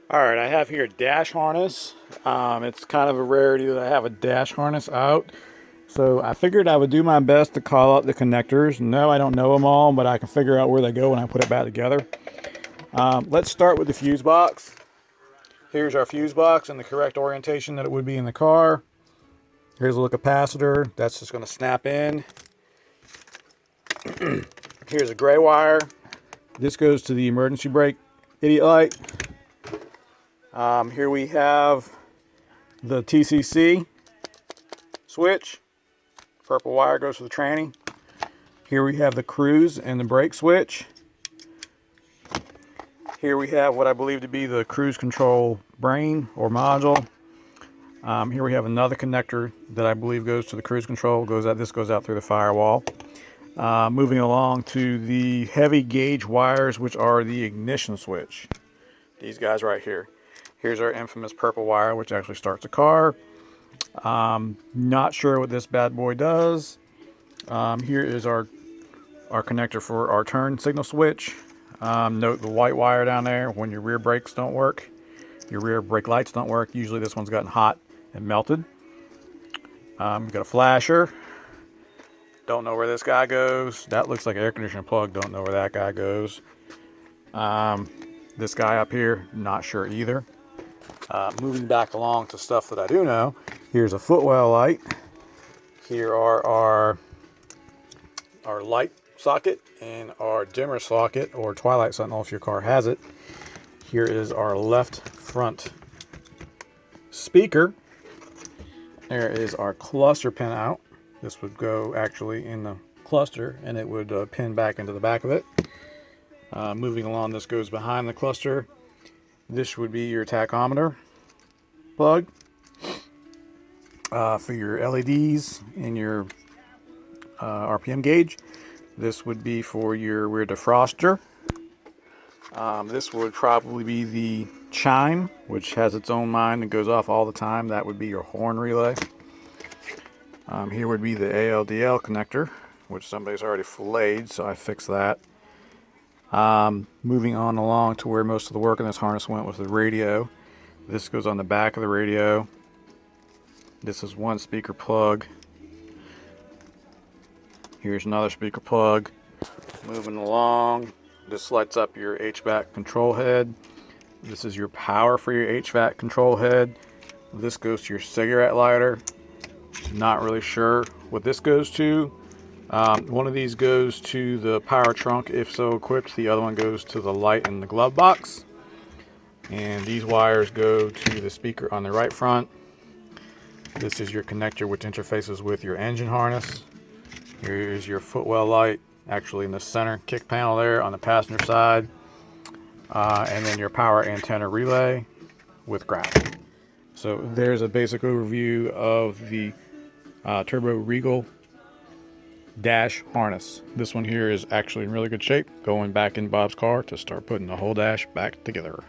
All right, I have here a dash harness. It's kind of a rarity that I have a dash harness out. So I figured I would do my best to call out the connectors. No, I don't know them all, but I can figure out where they go when I put it back together. Let's start with the fuse box. Here's our fuse box in the correct orientation that it would be in the car. Here's a little capacitor. That's just going to snap in. Here's a gray wire. This goes to the emergency brake idiot light. Here we have the TCC switch. Purple wire goes to the tranny. Here we have the cruise and the brake switch. Here we have what I believe to be the cruise control brain or module. Here we have another connector that I believe goes to the cruise control. This goes out through the firewall. Moving along to the heavy gauge wires, which are the ignition switch. These guys right here. Here's our infamous purple wire, which actually starts a car. Not sure what this bad boy does. Here is our connector for our turn signal switch. Note the white wire down there. When your rear brakes don't work, your rear brake lights don't work, usually this one's gotten hot and melted. We've got a flasher. Don't know where this guy goes. That looks like an air conditioner plug. Don't know where that guy goes. This guy up here, not sure either. Moving back along to stuff that I do know. Here's a footwell light. Here are our light socket and our dimmer socket or twilight sentinel if your car has it. Here is our left front speaker. There is our cluster pin out. This would go actually in the cluster and it would pin back into the back of it. Moving along, this goes behind the cluster. This would be your tachometer plug for your LEDs and your RPM gauge. This would be for your rear defroster. This would probably be the chime, which has its own mind and goes off all the time. That would be your horn relay. Here would be the ALDL connector, which somebody's already filleted, so I fixed that. Moving on along to where most of the work in this harness went was the radio. This goes on the back of the radio. This is one speaker plug. Here's another speaker plug. Moving along, this lights up your HVAC control head. This is your power for your HVAC control head. This goes to your cigarette lighter. Not really sure what this goes to. One of these goes to the power trunk if so equipped. The other one goes to the light in the glove box. And these wires go to the speaker on the right front. This is your connector which interfaces with your engine harness. Here's your footwell light, actually in the center kick panel there on the passenger side. And then your power antenna relay with ground. So there's a basic overview of the Turbo Regal dash harness. This one here is actually in really good shape. Going back in Bob's car to start putting the whole dash back together.